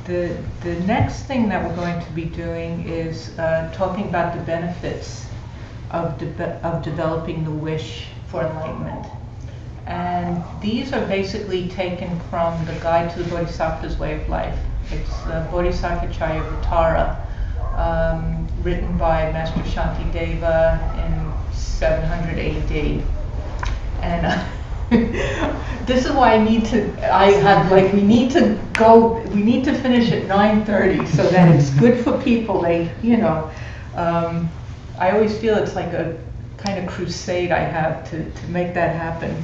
The next thing that we're going to be doing is talking about the benefits of developing the wish for enlightenment. And these are basically taken from the Guide to the Bodhisattva's Way of Life. It's the Bodhisattvacharya Vittara, written by Master Shantideva in 700 AD. And this is why we need to finish at 9:30 so that it's good for people. I always feel it's like a kind of crusade I have to make that happen.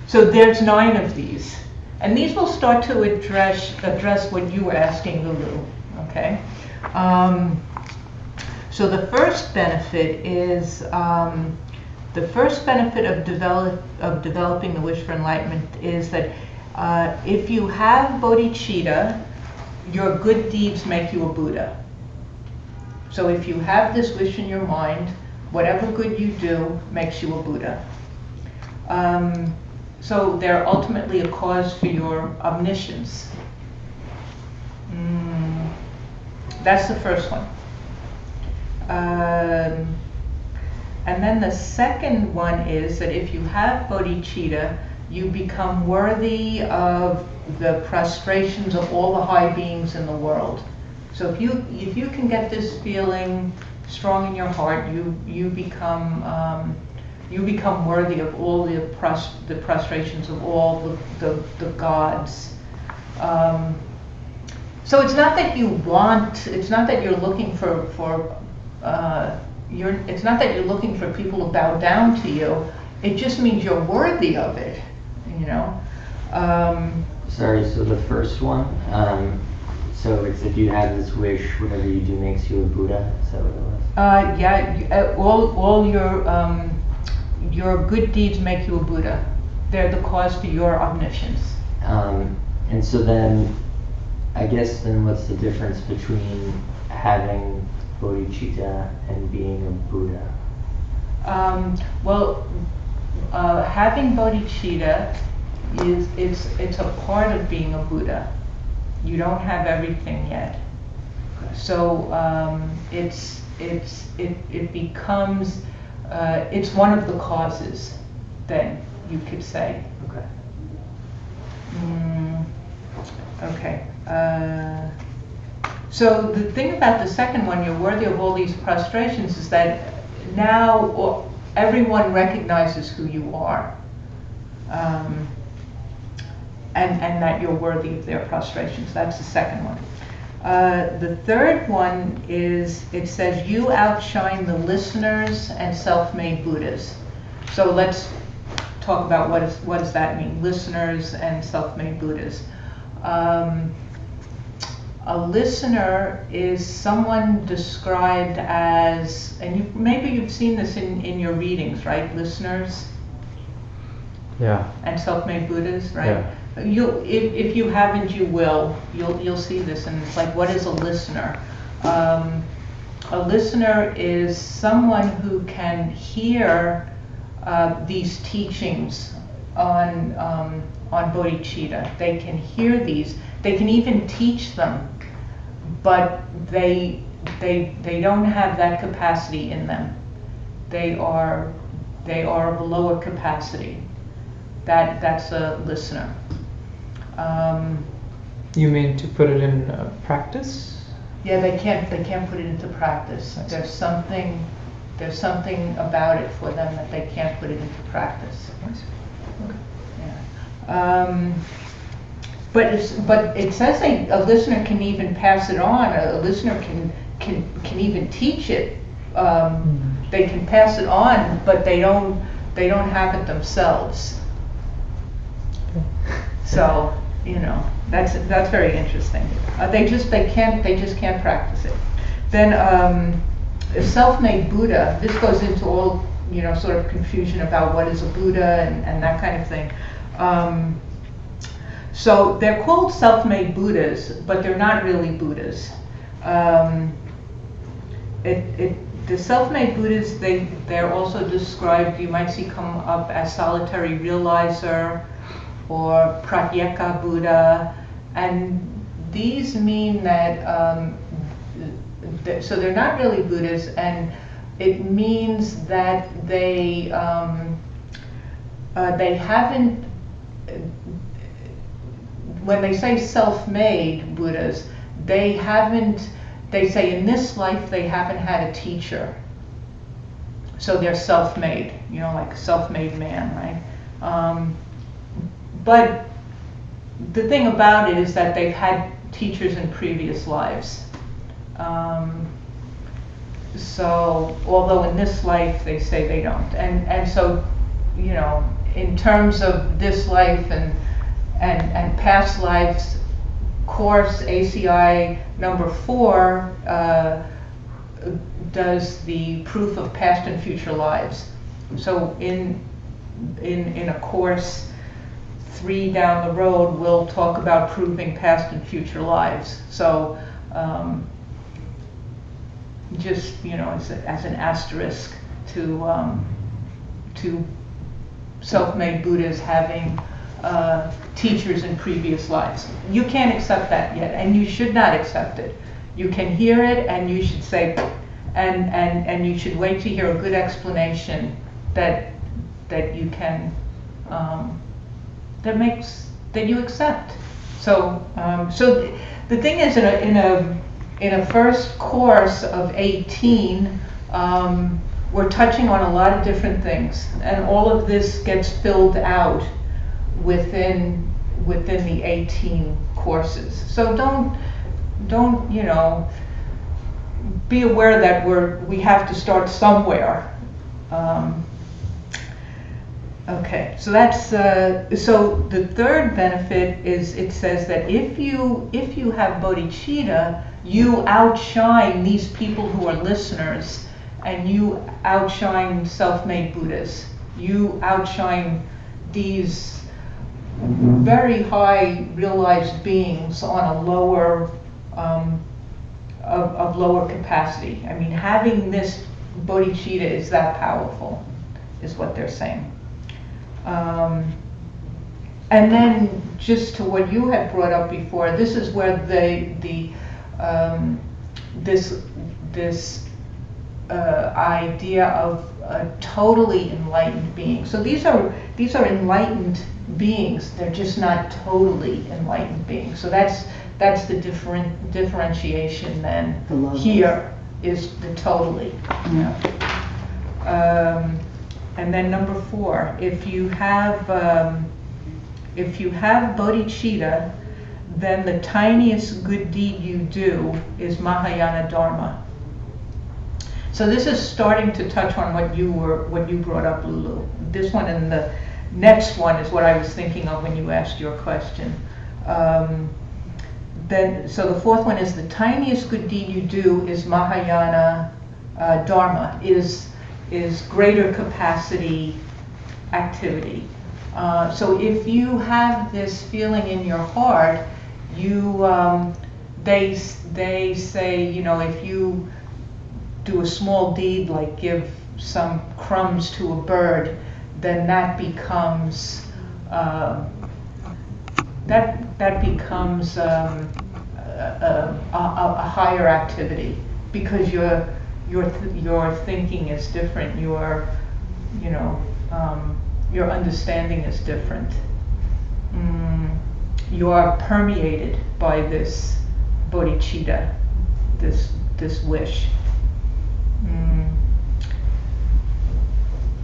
So there's 9 of these. And these will start to address what you were asking, Lulu, okay? So the first benefit is, the first benefit of developing the wish for enlightenment is that if you have bodhicitta, your good deeds make you a Buddha. So if you have this wish in your mind, whatever good you do makes you a Buddha. So they're ultimately a cause for your omniscience. That's the first one. And then the second one is that if you have bodhicitta, you become worthy of the prostrations of all the high beings in the world. So if you can get this feeling strong in your heart, you become worthy of all the prostrations of all the gods. So it's not that you want. It's not that you're looking for. It's not that you're looking for people to bow down to you. It just means you're worthy of it. Sorry. So the first one. So it's if you have this wish, whatever you do makes you a Buddha. Is that what it was? Yeah. All your good deeds make you a Buddha. They're the cause for your omniscience. And so then, I guess then what's the difference between having bodhicitta and being a Buddha? Having bodhicitta it's a part of being a Buddha. You don't have everything yet. So it becomes it's one of the causes, then you could say. Okay. Okay. So the thing about the second one, you're worthy of all these prostrations, is that now everyone recognizes who you are, and that you're worthy of their prostrations. That's the second one. The third one is, it says, you outshine the listeners and self-made Buddhas. So let's talk about what does that mean, listeners and self-made Buddhas. A listener is someone described as, and maybe you've seen this in your readings, right? Listeners. Yeah. And self-made Buddhas, right? Yeah. If you haven't, you will. You'll see this, and it's like, what is a listener? A listener is someone who can hear these teachings on bodhicitta. They can hear these. They can even teach them, but they don't have that capacity in them. They are of a lower capacity. That's a listener. You mean to put it in practice? Yeah, they can't put it into practice. There's something about it for them that they can't put it into practice. Okay. Yeah. But it says a listener can even pass it on. A listener can even teach it. They can pass it on, but they don't have it themselves. So that's very interesting. They just can't practice it. Then a self-made Buddha. This goes into all sort of confusion about what is a Buddha and that kind of thing. So they're called self-made Buddhas, but they're not really Buddhas. The self-made Buddhas, they're also described, you might see come up as solitary realizer, or pratyeka Buddha, And these mean that, so they're not really Buddhas, and it means that they haven't, when they say self-made Buddhas, they say in this life they haven't had a teacher. So they're self-made, like a self-made man, right? But the thing about it is that they've had teachers in previous lives. So although in this life they say they don't. And so, in terms of this life and past lives, course ACI number 4 does the proof of past and future lives. So in a course 3 down the road, we'll talk about proving past and future lives. So just as an asterisk to self-made Buddhas having teachers in previous lives. You can't accept that yet, and you should not accept it. You can hear it, and you should say, and you should wait to hear a good explanation that you can that you accept. So the thing is, in a first course of 18, we're touching on a lot of different things, and all of this gets filled out within the 18 courses. So don't be aware that we have to start somewhere. Okay, so that's so the third benefit is, it says that if you have bodhicitta, you outshine these people who are listeners, and you outshine self-made Buddhas. You outshine these very high realized beings on a lower of lower capacity. I mean, having this bodhicitta is that powerful, is what they're saying. And then just to what you had brought up before, this is where this idea of a totally enlightened being. So these are enlightened beings. They're just not totally enlightened beings. So that's the differentiation then. Here is the totally. Yeah. And then number 4, if you have bodhicitta, then the tiniest good deed you do is Mahayana Dharma. So this is starting to touch on what you brought up, Lulu. This one and the next one is what I was thinking of when you asked your question. So the 4th one is the tiniest good deed you do is Mahayana Dharma, is greater capacity activity. So if you have this feeling in your heart, they say, if you do a small deed like give some crumbs to a bird, then that becomes a higher activity, because your thinking is different. Your understanding is different. You are permeated by this bodhicitta, this wish.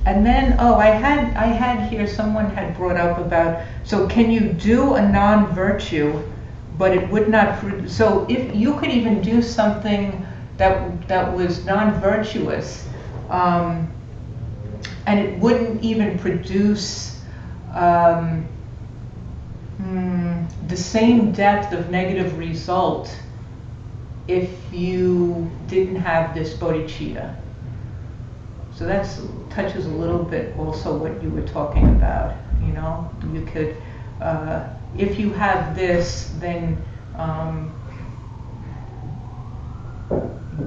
And then, I had here, someone had brought up about, so can you do a non-virtue, but it would not, so if you could even do something that was non-virtuous, and it wouldn't even produce the same depth of negative result if you didn't have this bodhicitta. So that touches a little bit also what you were talking about. You could, if you have this, then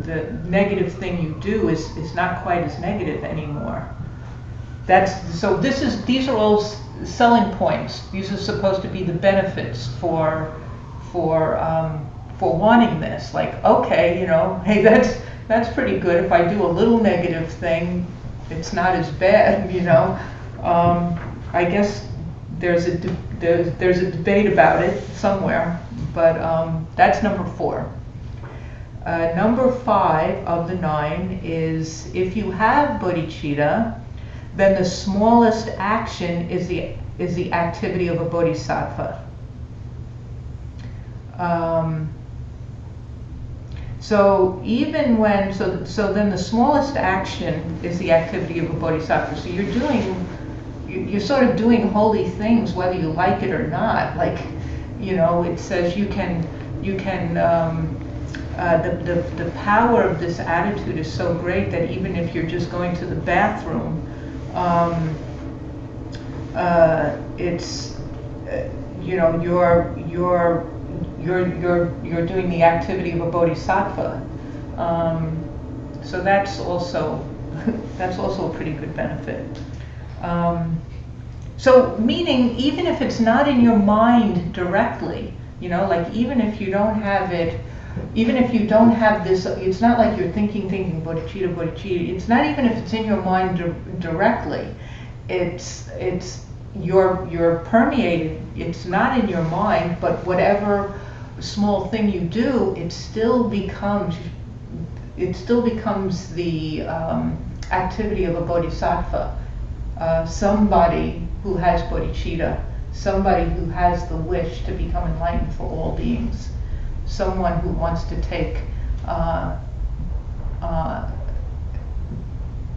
the negative thing you do is not quite as negative anymore. These are all selling points. These are supposed to be the benefits for for wanting this. Like, okay, you know, hey, that's pretty good. If I do a little negative thing, it's not as bad, you know. I guess there's a debate about it somewhere, but that's number 4. Number 5 of the 9 is, if you have bodhicitta, then the smallest action is the activity of a bodhisattva. So even when, so then the smallest action is the activity of a bodhisattva. So you're sort of doing holy things whether you like it or not. Like, you know, it says you can the power of this attitude is so great that even if you're just going to the bathroom, it's you know, you're doing the activity of a bodhisattva. So that's also a pretty good benefit. So meaning, even if it's not in your mind directly, you know, like even if you don't have it, even if you don't have this, it's not like you're thinking bodhicitta, bodhicitta. It's not even if it's in your mind directly. You're permeated. It's not in your mind, but whatever small thing you do, it still becomes the activity of a bodhisattva. Somebody who has bodhicitta, somebody who has the wish to become enlightened for all beings, someone who wants to take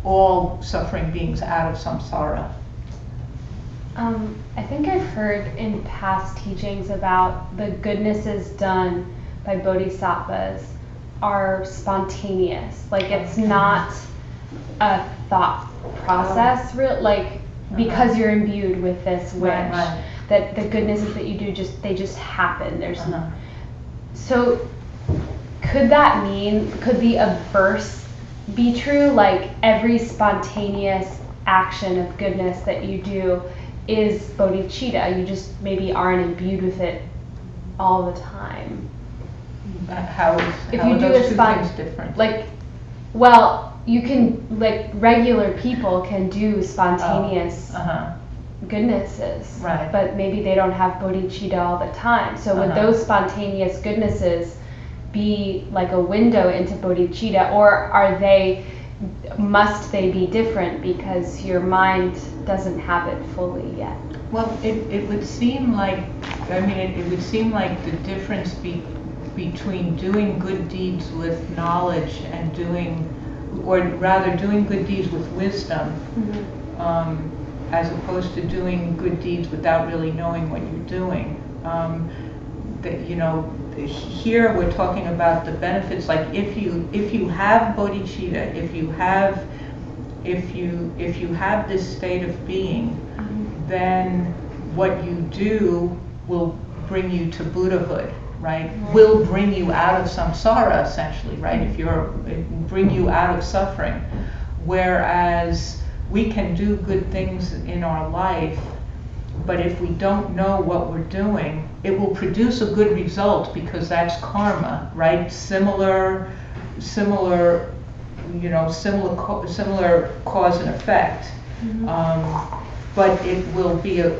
all suffering beings out of samsara. I think I've heard in past teachings about the goodnesses done by bodhisattvas are spontaneous. Like, it's not a thought process, like, because you're imbued with this wish, that the goodnesses that you do they just happen. There's no. So could that mean, could the obverse be true? Like, every spontaneous action of goodness that you do is bodhicitta. You just maybe aren't imbued with it all the time. How if are you do those a two things different? Like, well, you can, like, regular people can do spontaneous goodnesses, right? But maybe they don't have bodhicitta all the time. So would those spontaneous goodnesses be like a window into bodhicitta, or must they be different because your mind doesn't have it fully yet? Well, it would seem like, I mean, it would seem like the difference between doing good deeds with knowledge and doing good deeds with wisdom, as opposed to doing good deeds without really knowing what you're doing. That, you know, here we're talking about the benefits. Like, if you have bodhicitta, if you have this state of being, then what you do will bring you to Buddhahood, right? Will bring you out of samsara, essentially, right? Bring you out of suffering. Whereas we can do good things in our life, but if we don't know what we're doing, it will produce a good result because that's karma, right? Similar, you know, similar cause and effect. But it'll be a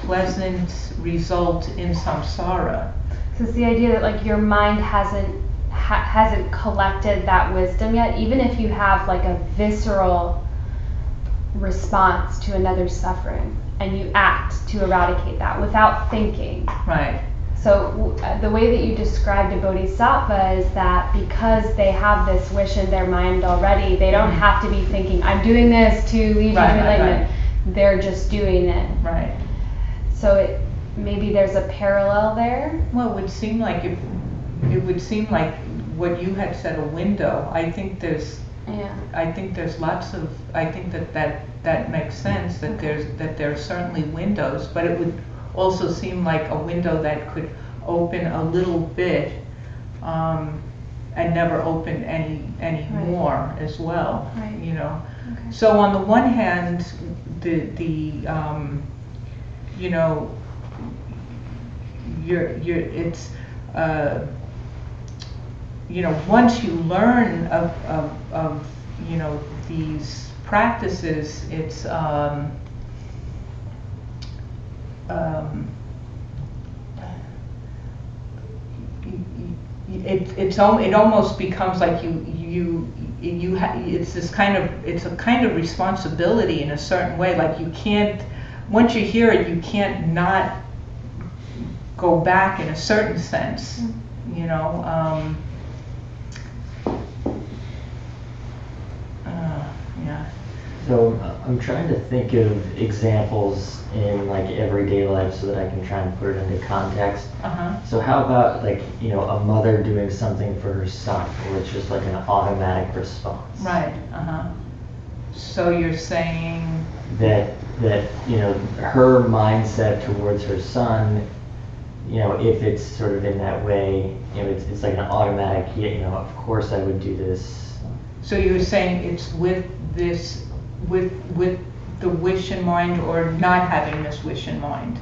pleasant result in samsara. So it's the idea that, like, your mind hasn't collected that wisdom yet, even if you have like a visceral response to another's suffering and you act to eradicate that without thinking. Right. So the way that you described a bodhisattva is that because they have this wish in their mind already, they don't have to be thinking, I'm doing this to lead you to enlightenment. They're just doing it. Right. So maybe there's a parallel there. Well, it would seem like what you had said, a window. I think there's lots of. I think that makes sense. That there are certainly windows, but it would also seem like a window that could open a little bit, and never open any more as well. Right. You know. Okay. So on the one hand, the you know, it's, once you learn of these practices, it's, it almost becomes like it's a kind of responsibility in a certain way. Like you can't, once you hear it, you can't not go back in a certain sense, yeah. So I'm trying to think of examples in like everyday life so that I can try and put it into context. So how about like, a mother doing something for her son, where it's just like an automatic response? Right, So you're saying that her mindset towards her son, if it's sort of in that way, it's like an automatic, of course I would do this. So you're saying it's with the wish in mind, or not having this wish in mind?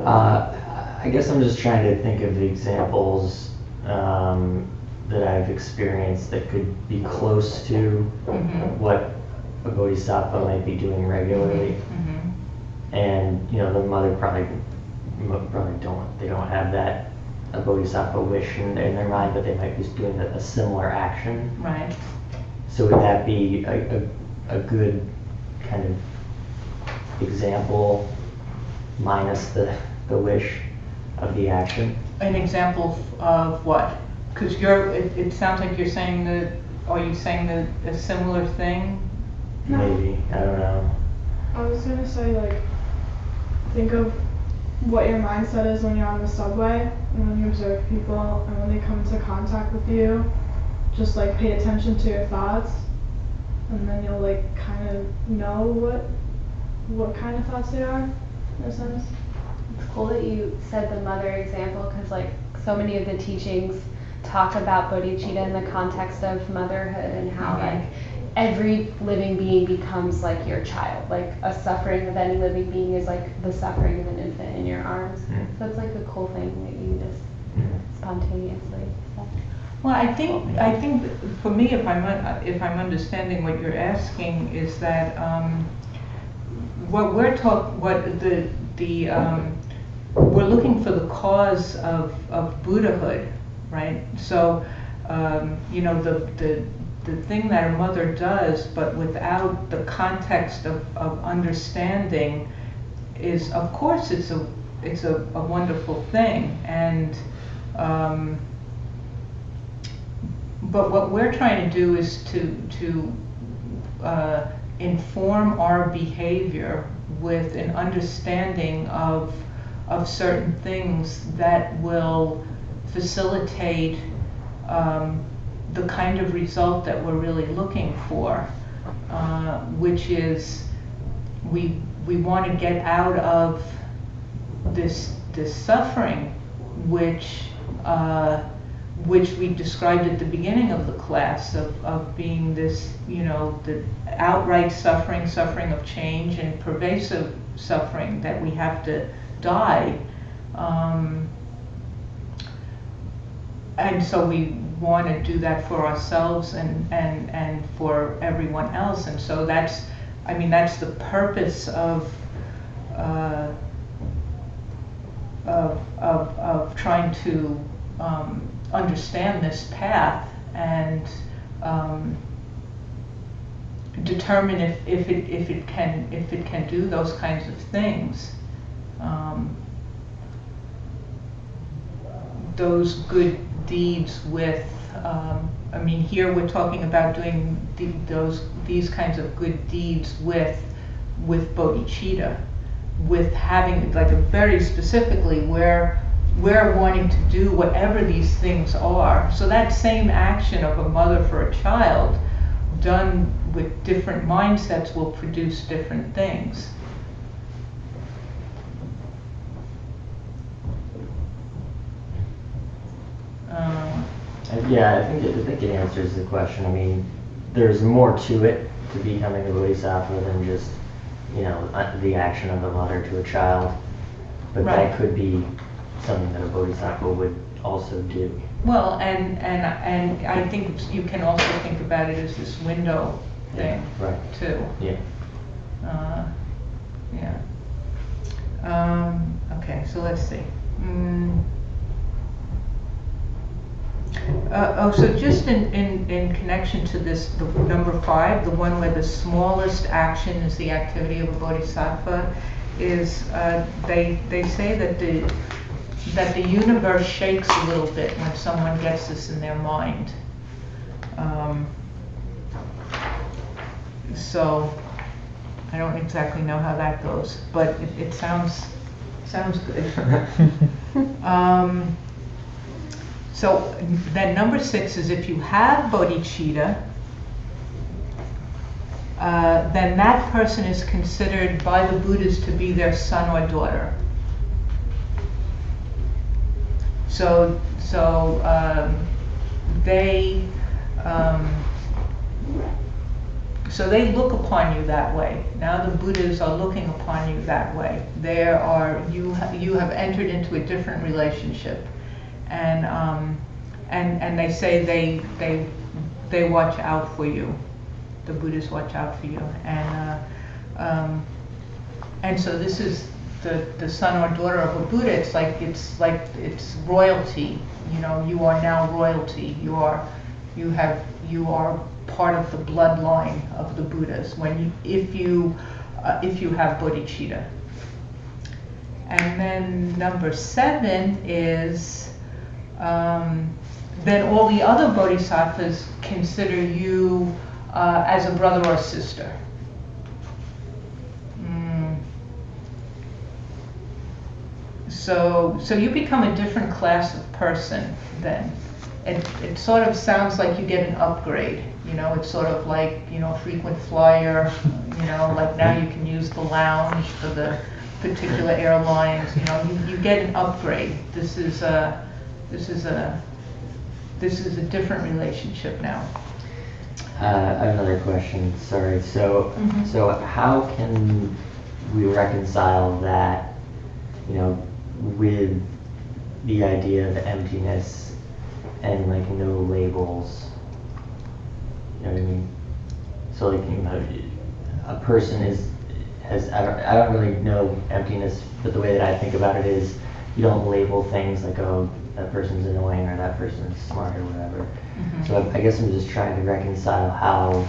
I guess I'm just trying to think of the examples that I've experienced that could be close to what a bodhisattva might be doing regularly. And the mother probably don't have that a bodhisattva wish in their mind, but they might be doing a similar action. Right. So would that be a good kind of example minus the wish of the action? An example of what? Because it sounds like you're saying are you saying a similar thing? No. Maybe, I don't know. I was gonna say, like, think of what your mindset is when you're on the subway and when you observe people and when they come into contact with you. Just like pay attention to your thoughts, and then you'll like kind of know what kind of thoughts they are, in a sense. It's cool that you said the mother example, because like so many of the teachings talk about bodhicitta in the context of motherhood and how like every living being becomes like your child. Like a suffering of any living being is like the suffering of an infant in your arms. So it's like a cool thing that you just spontaneously said. Well, I think for me, if I'm understanding what you're asking, is that we're looking for the cause of Buddhahood, right? So the thing that a mother does, but without the context of understanding, is, of course, it's a wonderful thing, and but what we're trying to do is to inform our behavior with an understanding of certain things that will facilitate the kind of result that we're really looking for, which is we want to get out of this suffering, which we described at the beginning of the class, of being this, the outright suffering of change, and pervasive suffering that we have to die. And so we want to do that for ourselves and for everyone else. And so that's the purpose of trying to understand this path and determine if it can do those kinds of things. Those good deeds with, here we're talking about doing these kinds of good deeds with bodhicitta, with having, like, very specifically where we're wanting to do whatever these things are. So that same action of a mother for a child done with different mindsets will produce different things. Yeah, I think it answers the question. There's more to it, to becoming a bodhisattva, than just, the action of a mother to a child. But Right. That could be something that a bodhisattva would also do. Well, and I think you can also think about it as this window thing Right. too. Yeah. Yeah. Okay, so let's see. So just in connection to this, the number 5, the one where the smallest action is the activity of a bodhisattva, is they say that the universe shakes a little bit when someone gets this in their mind. So I don't exactly know how that goes, but it sounds good. So then number 6 is if you have bodhicitta, then that person is considered by the Buddhas to be their son or daughter. So they look upon you that way. Now the Buddhas are looking upon you that way. You have entered into a different relationship, and they say they watch out for you. The Buddhas watch out for you, and so this is the son or daughter of a Buddha. It's royalty. You know, you are now royalty. You are part of the bloodline of the Buddhas if you have bodhicitta. And then number 7 is then all the other bodhisattvas consider you as a brother or sister. So you become a different class of person then. It sort of sounds like you get an upgrade. You know, it's sort of like, you know, frequent flyer, you know, like now you can use the lounge for the particular airlines, you know, you get an upgrade. This is a different relationship now. I have another question, sorry. So how can we reconcile that, you know, with the idea of emptiness and like no labels? You know what I mean? So like, you know, a person I don't really know emptiness, but the way that I think about it is you don't label things like, oh, that person's annoying or that person's smart or whatever. So I guess I'm just trying to reconcile how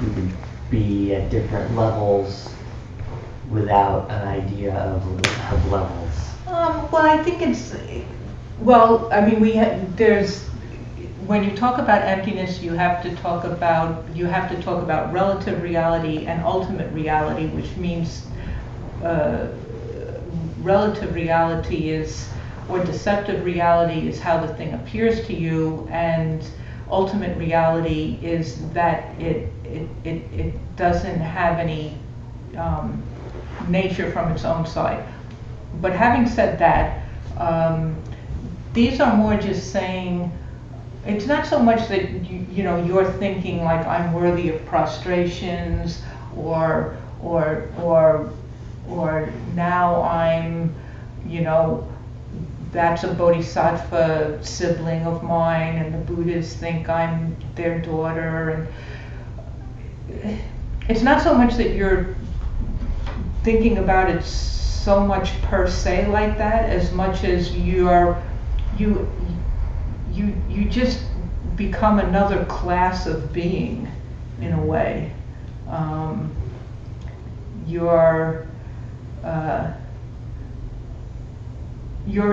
you could be at different levels without an idea of levels. Well, I think when you talk about emptiness, you have to talk about relative reality and ultimate reality, which means relative reality or deceptive reality is how the thing appears to you, and ultimate reality is that it doesn't have any nature from its own side. But having said that, these are more just saying, it's not so much that you know you're thinking like I'm worthy of prostrations or now I'm, you know, that's a bodhisattva sibling of mine and the Buddhists think I'm their daughter, and it's not so much that you're thinking about it so much per se like that, as much as you just become another class of being in a way. You're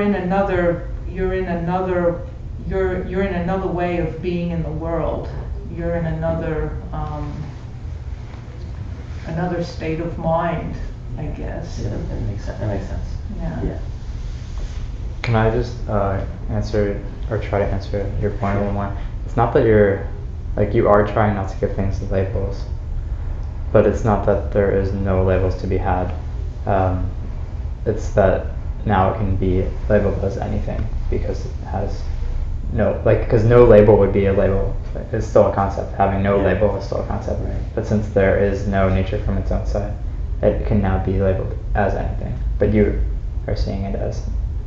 in another way of being in the world. You're in another state of mind, I guess. Yeah, that makes sense. Yeah. Can I just answer or try to answer your point a little more? It's not that you are trying not to give things labels, but it's not that there is no labels to be had. It's that now it can be labeled as anything because it has because no label would be a label. It's still a concept. Having no label is still a concept. Right. But since there is no nature from its own side, it can now be labeled as anything. But you are seeing it as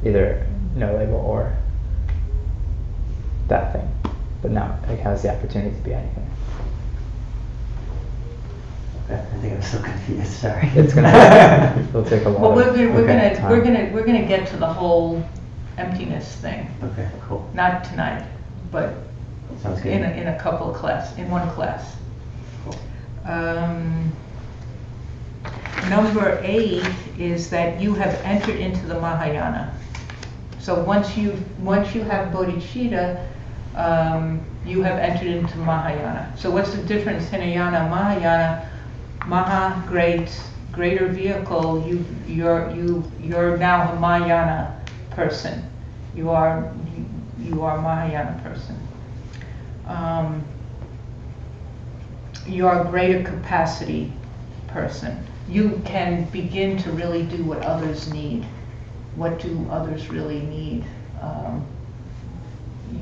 either no label or that thing, but now it has the opportunity to be anything. I think I'm still confused. Sorry. It's gonna. It'll take a lot. Well, we're time. gonna get to the whole emptiness thing. Okay, cool. Not tonight, but Sounds good. in a couple of in one class. Cool. Number 8 is that you have entered into the Mahayana. So once you have bodhicitta, you have entered into Mahayana. So what's the difference? Hinayana, Mahayana, Maha, greater vehicle. You're now a Mahayana person. You are a Mahayana person. You are a greater capacity person. You can begin to really do what others need. What do others really need?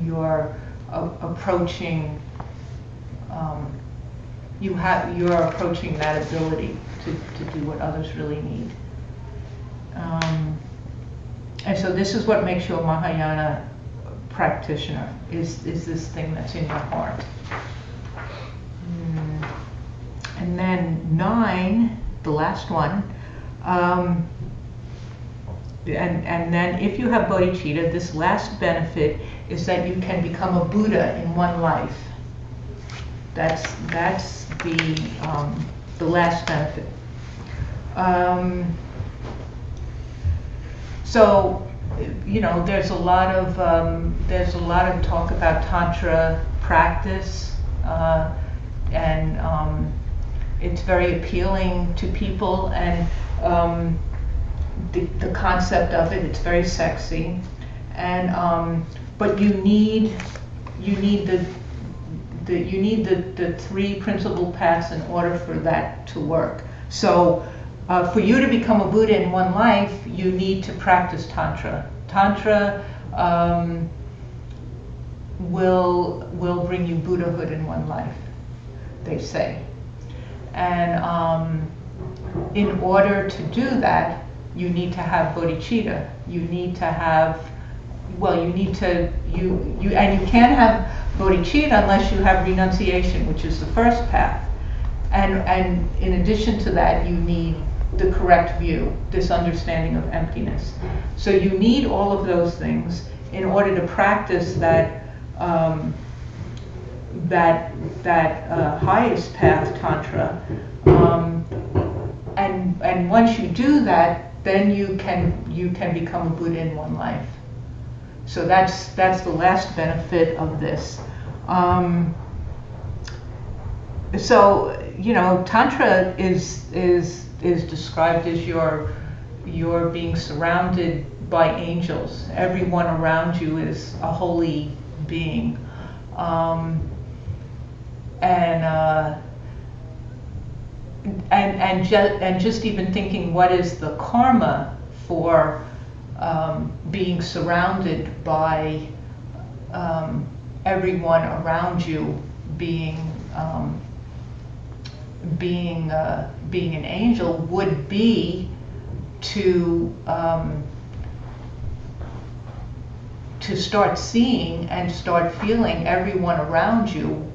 You're approaching. You're approaching that ability to do what others really need. And so this is what makes you a Mahayana practitioner, is this thing that's in your heart. And then 9, the last one, and then if you have bodhicitta, this last benefit is that you can become a Buddha in one life. That's the last benefit. So, there's a lot of talk about Tantra practice, and it's very appealing to people, and the concept of it, it's very sexy, and but you need the 3 principal paths in order for that to work. So for you to become a Buddha in one life, you need to practice Tantra. Tantra will bring you Buddhahood in one life, they say. And in order to do that, you need to have bodhicitta. You need to have, and you can't have bodhicitta unless you have renunciation, which is the first path. And in addition to that, you need the correct view, this understanding of emptiness. So you need all of those things in order to practice that highest path, Tantra. And once you do that, then you can become a Buddha in one life. So that's the last benefit of this. So Tantra is described as your being surrounded by angels. Everyone around you is a holy being, and just even thinking, what is the karma for being surrounded by everyone around you being an angel, would be to start seeing and start feeling everyone around you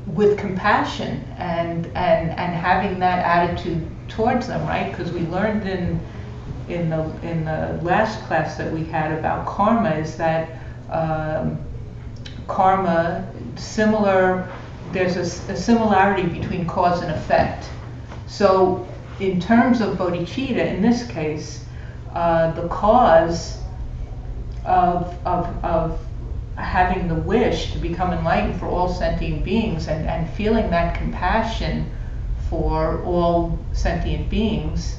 with compassion and having that attitude towards them, right? Because we learned in the last class that we had about karma is that karma, there's a similarity between cause and effect. So in terms of bodhicitta, in this case, the cause of having the wish to become enlightened for all sentient beings and feeling that compassion for all sentient beings,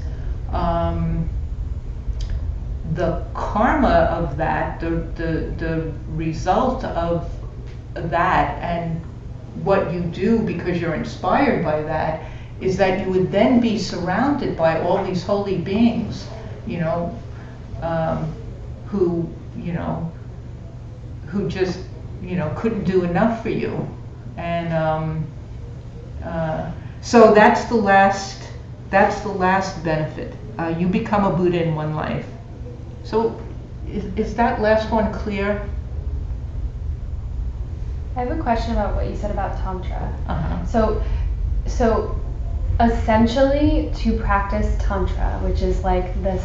the karma of that, the result of that, and what you do because you're inspired by that, is that you would then be surrounded by all these holy beings, who just couldn't do enough for you, and so that's the last benefit. You become a Buddha in one life. So is that last one clear? I have a question about what you said about Tantra. Uh-huh. So essentially, to practice Tantra, which is like the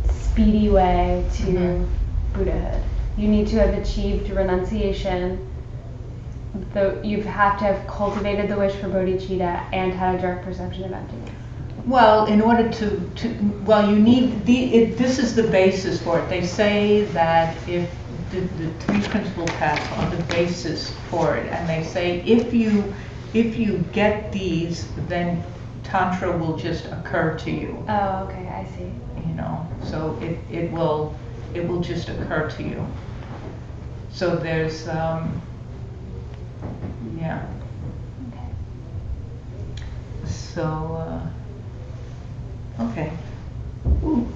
speedy way to Buddhahood, you need to have achieved renunciation. You have to have cultivated the wish for bodhicitta and had a direct perception of emptiness. Well, in order well, you need this is the basis for it. They say that if the three principal paths are the basis for it, and they say if you get these, then Tantra will just occur to you. Oh, okay, I see. You know, so it will just occur to you. So there's yeah. Okay. So okay. Ooh.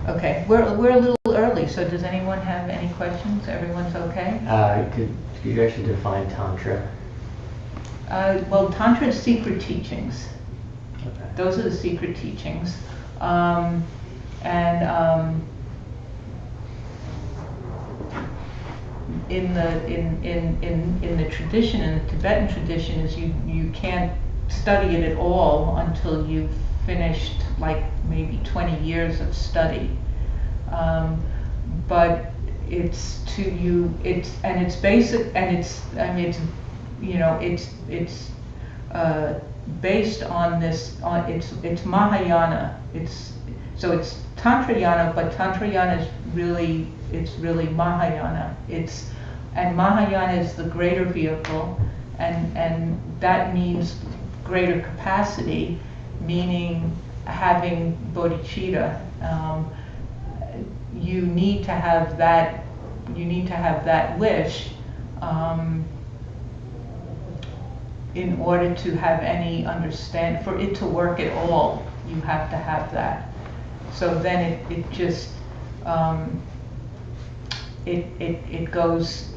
Okay, we're a little early. So does anyone have any questions? Everyone's okay? Could you actually define Tantra? Well, Tantra is secret teachings. Okay. Those are the secret teachings, in the tradition, in the Tibetan tradition, is you can't study it at all until you've finished like maybe 20 years of study. But it's to you, it's basic, and it's based on this, it's Mahayana. It's Tantrayana, but Tantrayana is really Mahayana. And Mahayana is the greater vehicle, and that means greater capacity, meaning having bodhicitta. You need to have that. You need to have that wish in order to have any understand. For it to work at all, you have to have that. So then it just it goes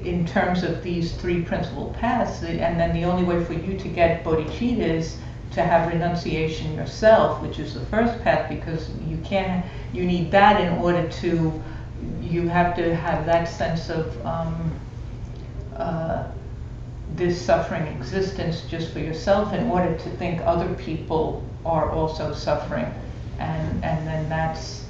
in terms of these three principal paths, and then the only way for you to get bodhicitta is to have renunciation yourself, which is the first path, because you need that in order to, you have to have that sense of this suffering existence just for yourself in order to think other people are also suffering, and then that's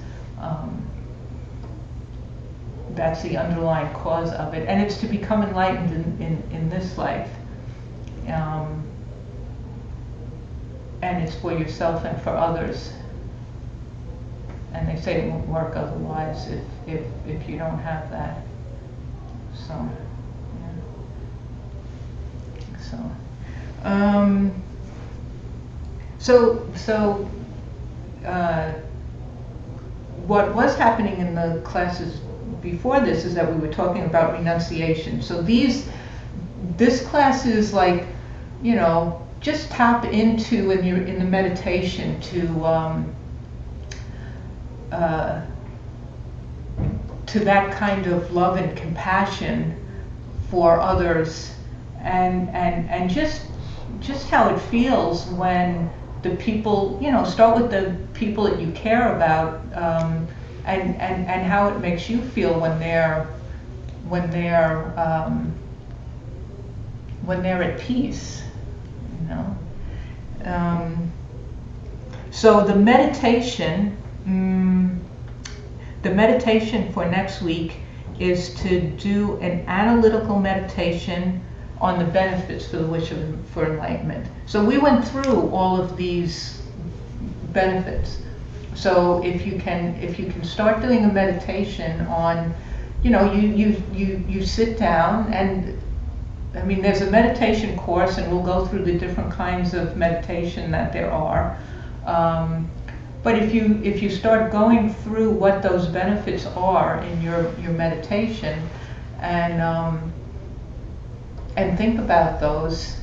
the underlying cause of it, and it's to become enlightened in this life. And it's for yourself and for others. And they say it won't work otherwise if you don't have that. So, yeah. So, what was happening in the classes before this is that we were talking about renunciation. So this class is like, just tap into when you're in the meditation to that kind of love and compassion for others, and just how it feels when the people, start with the people that you care about, and how it makes you feel when they're at peace. So the meditation for next week is to do an analytical meditation on the benefits for the wish for enlightenment. So we went through all of these benefits. So if you can start doing a meditation on, you sit down, and I mean, there's a meditation course, and we'll go through the different kinds of meditation that there are. But if you start going through what those benefits are in your meditation, and think about those,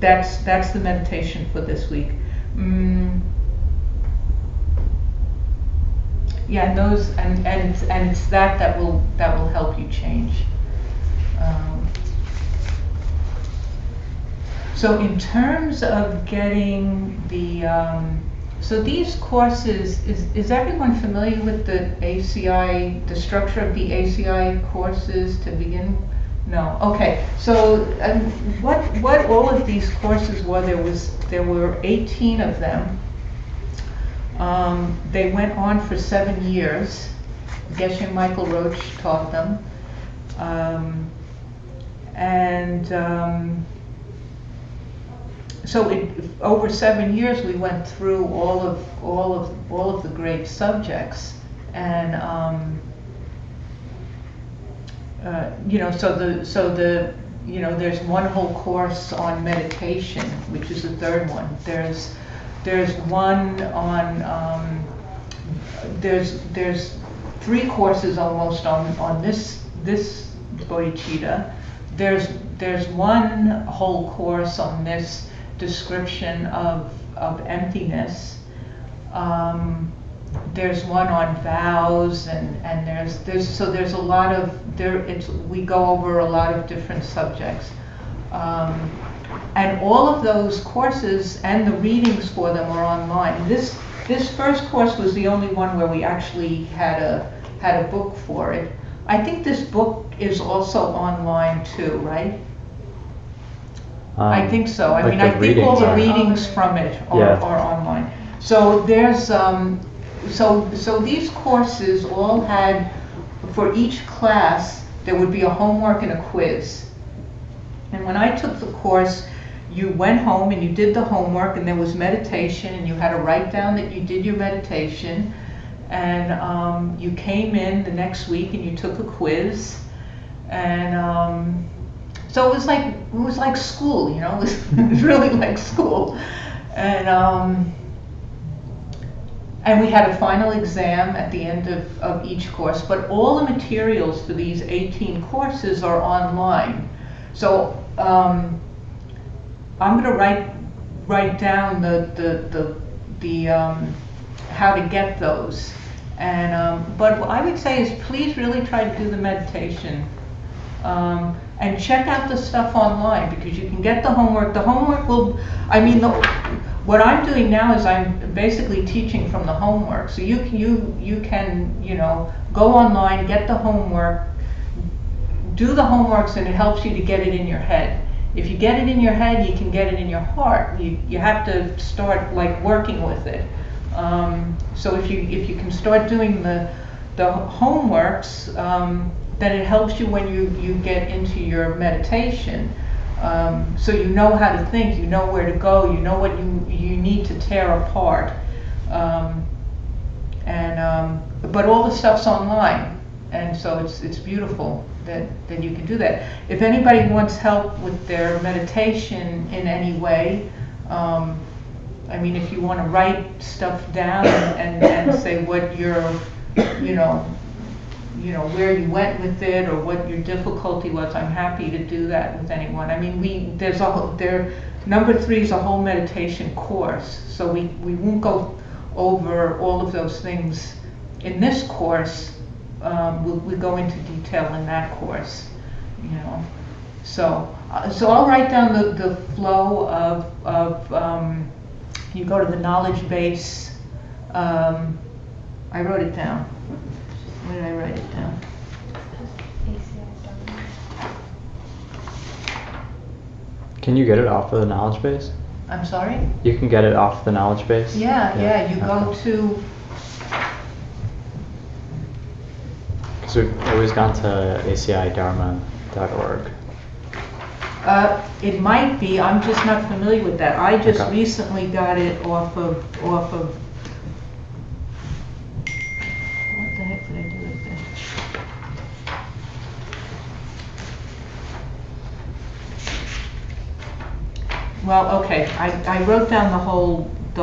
that's the meditation for this week. Yeah, and those and it's that will So in terms of getting the, so these courses, is everyone familiar with the ACI, the structure of the ACI courses to begin? No, okay. So what all of these courses were, there were 18 of them. They went on for 7 years. Geshe Michael Roach taught them. So over 7 years, we went through all of the great subjects, and there's one whole course on meditation, which is the third one. There's one on there's 3 courses almost on this bodhicitta. There's one whole course on this description of emptiness. There's one on vows, and there's a lot of we go over a lot of different subjects, and all of those courses and the readings for them are online. This first course was the only one where we actually had a book for it. I think this book is also online too, right? I think so. I think all the readings from it are online. So there's so these courses all had, for each class, there would be a homework and a quiz. And when I took the course, you went home and you did the homework, and there was meditation, and you had to write down that you did your meditation, and you came in the next week and you took a quiz, and so it was like school, it was really like school, and we had a final exam at the end of each course. But all the materials for these 18 courses are online. So I'm going to write down the how to get those. And but what I would say is, please really try to do the meditation. And check out the stuff online, because you can get the homework. The homework will, what I'm doing now is I'm basically teaching from the homework. So you can go online, get the homework, do the homeworks, and it helps you to get it in your head. If you get it in your head, you can get it in your heart. You have to start working with it. So if you can start doing the homeworks, then it helps you when you get into your meditation. So you know how to think, you know where to go, you know what you need to tear apart. But all the stuff's online, and so it's beautiful that you can do that. If anybody wants help with their meditation in any way, if you want to write stuff down and say what your where you went with it, or what your difficulty was, I'm happy to do that with anyone. Number 3 is a whole meditation course, so we won't go over all of those things in this course. We go into detail in that course, So I'll write down the flow of you go to the knowledge base. I wrote it down. Where did I write it down? Can you get it off of the knowledge base? I'm sorry? You can get it off the knowledge base? Yeah, you go to... Because we've always gone to acidharma.org. It might be, I'm just not familiar with that. I just Okay. recently got it off of... What the heck did I do with this? Well, okay, I wrote down the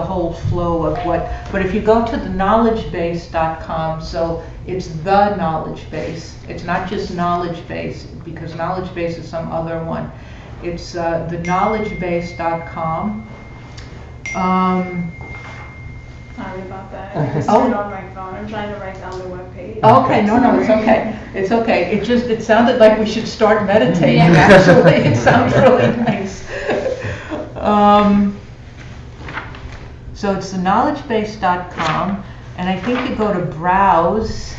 whole flow of what, but if you go to the knowledgebase.com, so it's the knowledge base. It's not just knowledge base, because knowledge base is some other one. It's the knowledgebase.com. Sorry about that. I just turned on my phone. I'm trying to write down the webpage. Okay, no, it's okay. It's okay. It sounded like we should start meditating, actually. It sounds really nice. So it's theknowledgebase.com, and I think you go to browse,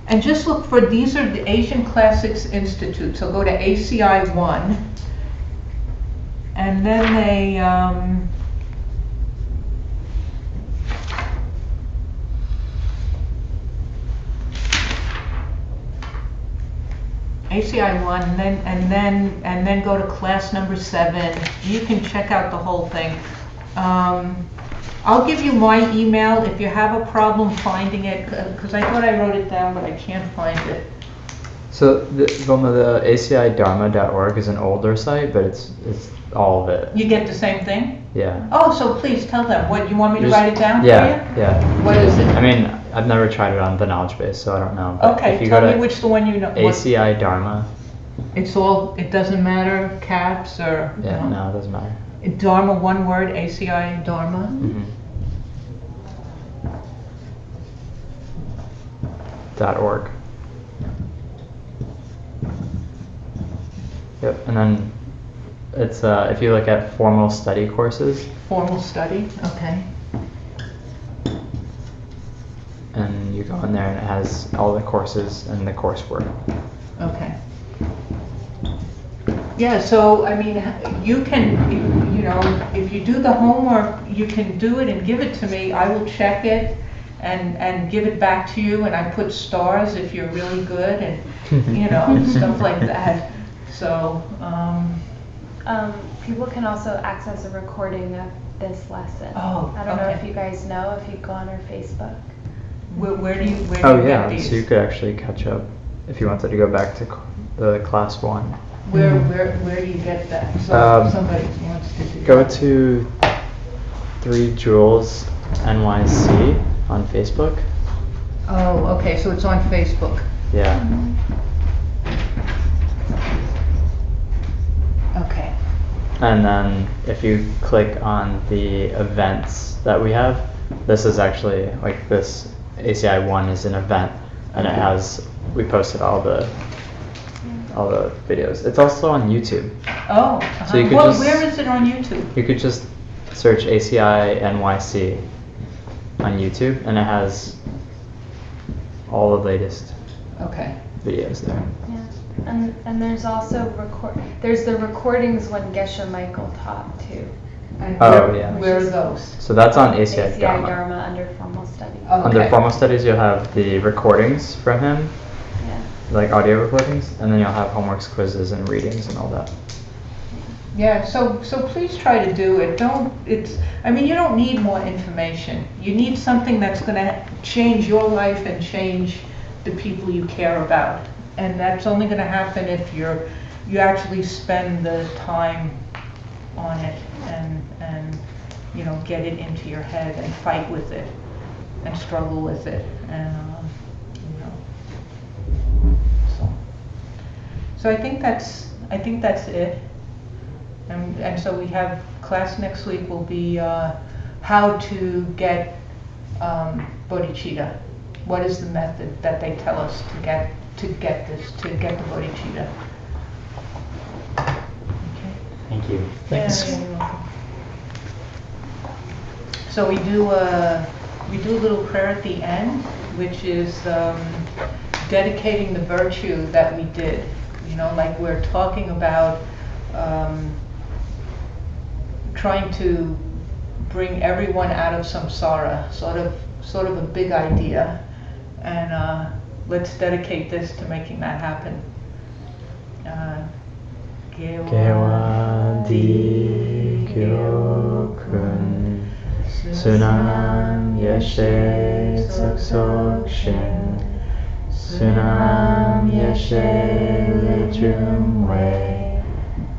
and just look for, these are the Asian Classics Institute, so go to ACI 1, and then they, ACI 1, and then go to class number 7. You can check out the whole thing. I'll give you my email if you have a problem finding it, because I thought I wrote it down, but I can't find it. So the acidharma.org is an older site, but it's all of it. You get the same thing? Yeah. Oh, so please tell them. What, you want me to Just- write it down Yeah, for you? yeah. What is it? I mean, I've never tried it on the knowledge base, so I don't know. But Okay, if you tell go me to which the one you know. ACI Dharma, It's all, it doesn't matter, caps or, yeah, no, it doesn't matter. Dharma, one word, ACI Dharma. Mm-hmm. .org. Yep, and then it's if you look at formal study courses, Formal study, okay. and you go in there and it has all the courses and the coursework. Okay. Yeah, so, I mean, you can, you know, if you do the homework, you can do it and give it to me. I will check it and give it back to you, and I put stars if you're really good, and, you know, stuff like that. So, People can also access a recording of this lesson. Oh, I don't know okay. if you guys know, if you go on our Facebook. where do you Oh get yeah, these? so you could actually catch up if you wanted to go back to the class 1. Where do you get that? So somebody wants to do Go that. to 3 Jewels NYC on Facebook. Oh, okay, so it's on Facebook. Yeah. Okay. And then if you click on the events that we have, this is actually like this ACI 1 is an event, and it has, we posted all the videos. It's also on YouTube. Oh, So you could well, just- where is it on YouTube? You could just search ACI NYC on YouTube, and it has all the latest Okay. videos there. Yeah. And there's also there's the recordings when Geshe Michael taught too. And Oh, yeah. Where are those? So that's on ACI ACI Dharma. Dharma under formal study. Oh. Under Okay. formal studies, you'll have the recordings from him, Yeah. like audio recordings, and then you'll have homeworks, quizzes, and readings and all that. Yeah, so please try to do it. I mean, you don't need more information. You need something that's gonna change your life and change the people you care about. And that's only gonna happen if you actually spend the time on it and you know, get it into your head and fight with it and struggle with it, and you know. So I think that's it. And so we have class next week will be how to get bodhicitta. What is the method that they tell us to get the bodhicitta? Okay. Thank you. Thanks. Yeah, you're welcome. So we do a little prayer at the end, which is dedicating the virtue that we did. You know, like we're talking about trying to bring everyone out of samsara, sort of a big idea, and let's dedicate this to making that happen. Gewa di gyokun sunam yeshe tsuksok-shin sunam yeshe lejumwe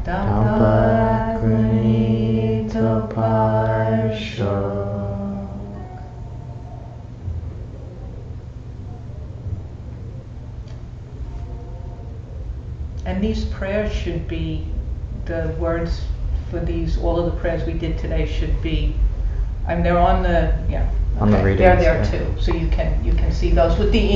dampa kunito parsho. And these prayers should be, the words for all of the prayers we did today should be, and they're on the, yeah. On the okay, readings, they're there yeah. too, so you can see those with the